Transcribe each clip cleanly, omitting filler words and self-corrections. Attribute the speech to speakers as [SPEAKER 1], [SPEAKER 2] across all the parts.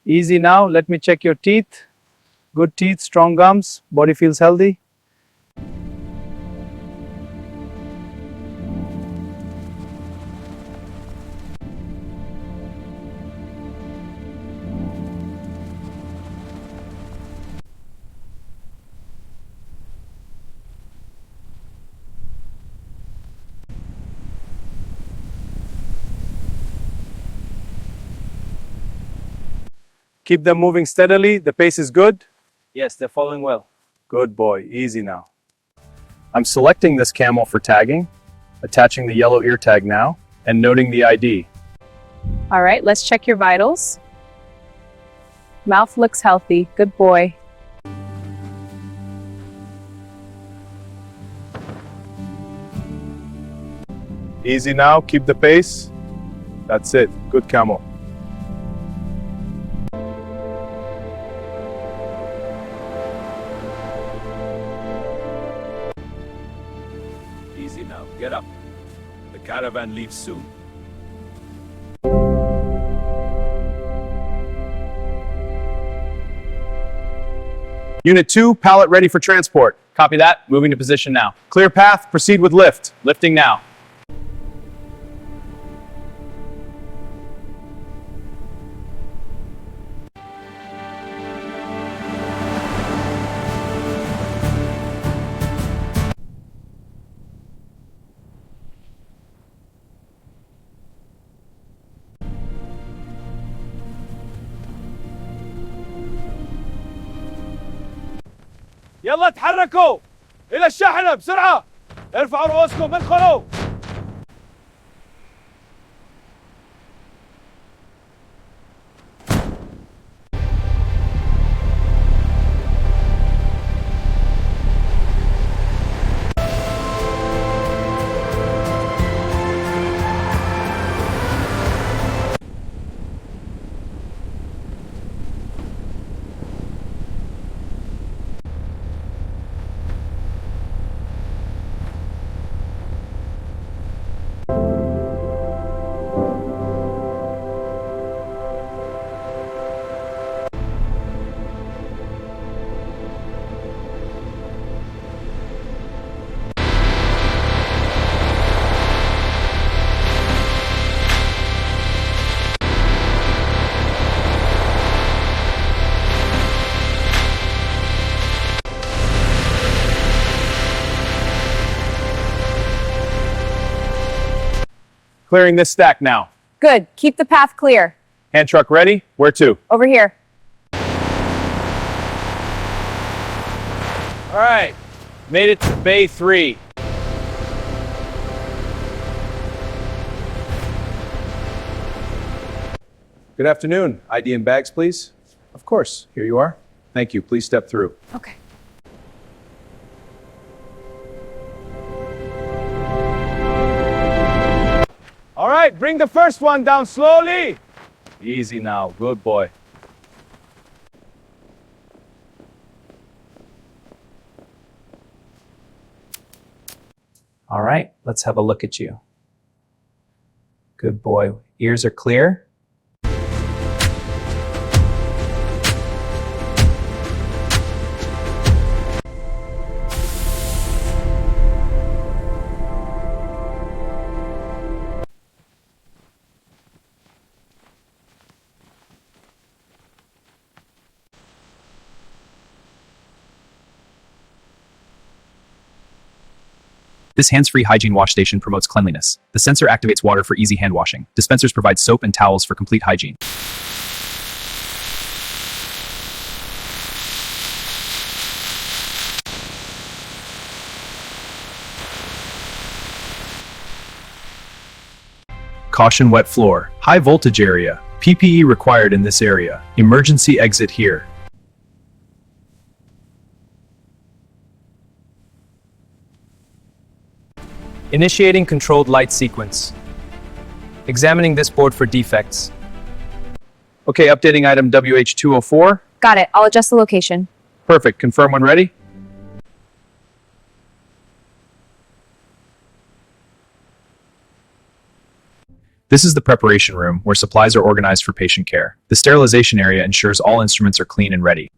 [SPEAKER 1] Easy now. Let me check your teeth. Good teeth, strong gums, body feels healthy. Keep them moving steadily. The pace is good. Yes, they're following well. Good boy. Easy now. I'm selecting this camel for tagging, attaching the yellow ear tag now, and noting the ID.
[SPEAKER 2] All right, let's check your vitals. Mouth looks healthy. Good boy.
[SPEAKER 1] Easy now. Keep the pace. That's it. Good camel.
[SPEAKER 3] Easy now, get up. The caravan leaves soon.
[SPEAKER 1] Unit 2, pallet ready for transport.
[SPEAKER 4] Copy that. Moving to position now.
[SPEAKER 1] Clear path, proceed with lift.
[SPEAKER 4] Lifting now.
[SPEAKER 3] يلا تحركوا إلى الشاحنة بسرعة. ارفعوا رؤوسكم ادخلوا.
[SPEAKER 1] Clearing this stack now.
[SPEAKER 2] Good. Keep the path clear.
[SPEAKER 1] Hand truck ready. Where to?
[SPEAKER 2] Over here.
[SPEAKER 4] All right. Made it to Bay 3.
[SPEAKER 1] Good afternoon. ID and bags, please. Of course. Here you are. Thank you. Please step through.
[SPEAKER 2] Okay.
[SPEAKER 1] All right, bring the first one down slowly. Easy now. Good boy.
[SPEAKER 4] All right. Let's have a look at you. Good boy. Ears are clear. This hands-free hygiene wash station promotes cleanliness. The sensor activates water for easy hand washing. Dispensers provide soap and towels for complete hygiene. Caution wet floor. High voltage area. PPE required in this area. Emergency exit here. Initiating controlled light sequence. Examining this board for defects.
[SPEAKER 1] Okay, updating item WH204.
[SPEAKER 2] Got it. I'll adjust the location.
[SPEAKER 1] Perfect. Confirm when ready.
[SPEAKER 4] This is the preparation room where supplies are organized for patient care. The sterilization area ensures all instruments are clean and ready.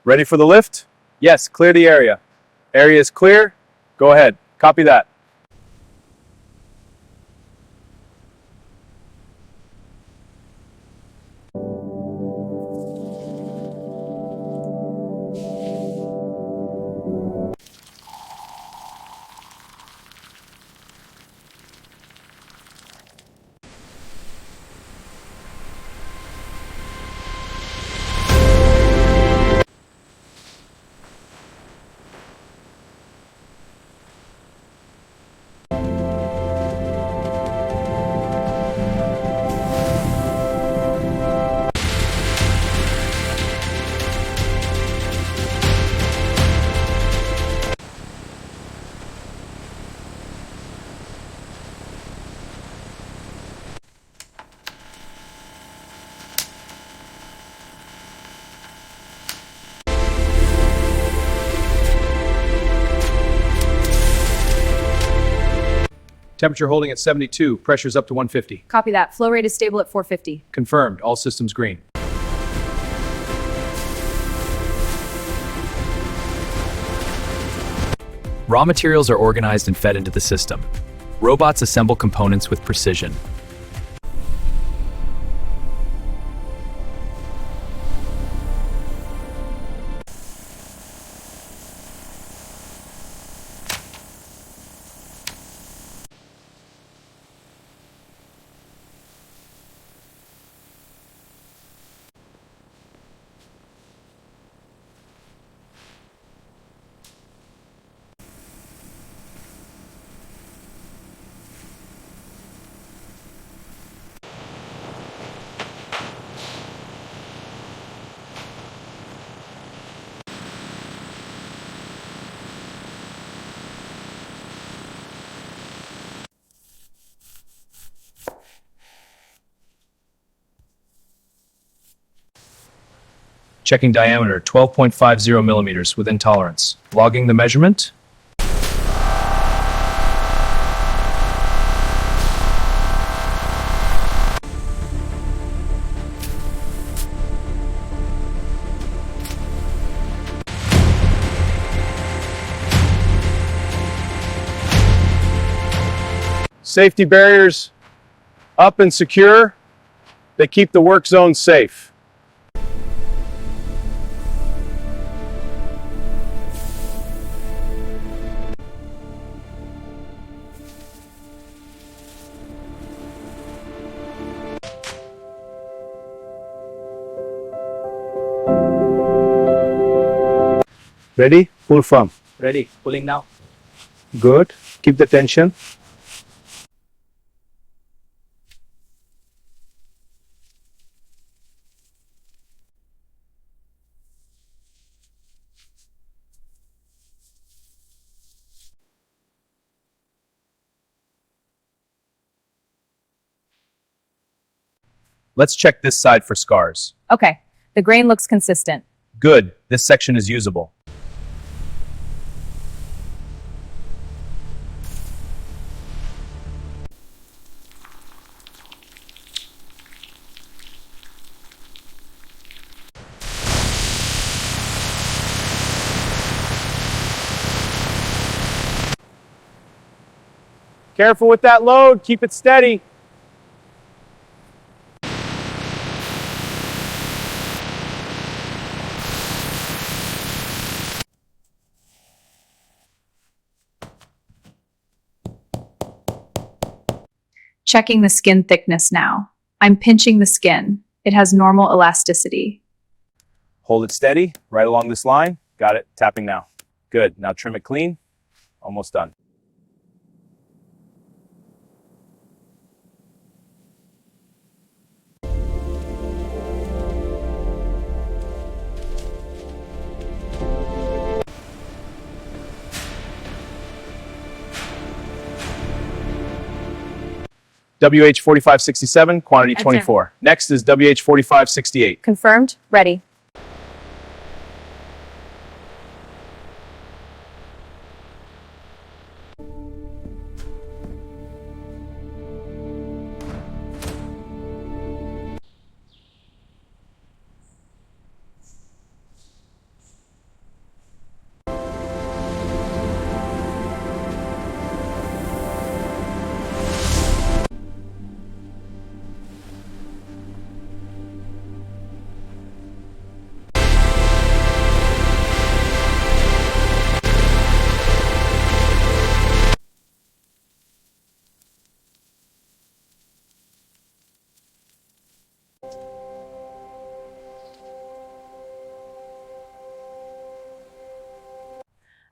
[SPEAKER 1] Ready for the lift? Yes, clear the area. Area is clear. Go ahead. Copy that.
[SPEAKER 4] Temperature holding at 72, pressure's up to 150.
[SPEAKER 2] Copy that. Flow rate is stable at 450.
[SPEAKER 4] Confirmed, all systems green. Raw materials are organized and fed into the system. Robots assemble components with precision. Checking diameter 12.50 millimeters within tolerance. Logging the measurement.
[SPEAKER 1] Safety barriers up and secure. They keep the work zone safe. Ready? Pull firm.
[SPEAKER 5] Ready. Pulling now.
[SPEAKER 1] Good. Keep the tension.
[SPEAKER 4] Let's check this side for scars.
[SPEAKER 2] Okay. The grain looks consistent.
[SPEAKER 4] Good, this section is usable.
[SPEAKER 1] Careful with that load. Keep it steady.
[SPEAKER 2] Checking the skin thickness now. I'm pinching the skin. It has normal elasticity.
[SPEAKER 1] Hold it steady, right along this line. Got it. Tapping now. Good. Now trim it clean. Almost done. WH4567, quantity
[SPEAKER 2] Enter.
[SPEAKER 1] 24. Next is WH4568.
[SPEAKER 2] Confirmed. Ready.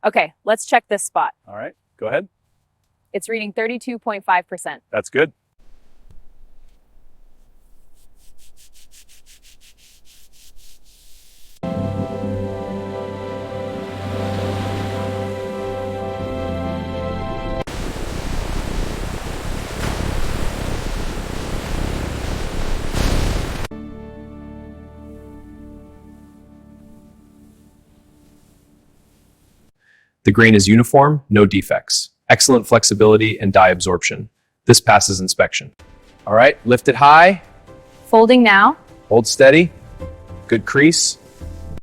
[SPEAKER 2] Okay, let's check this spot.
[SPEAKER 1] All right, go ahead.
[SPEAKER 2] It's reading 32.5%.
[SPEAKER 1] That's good.
[SPEAKER 4] The grain is uniform, no defects. Excellent flexibility and dye absorption. This passes inspection.
[SPEAKER 1] All right, lift it high,
[SPEAKER 2] Folding now.
[SPEAKER 1] hold steady. Good crease.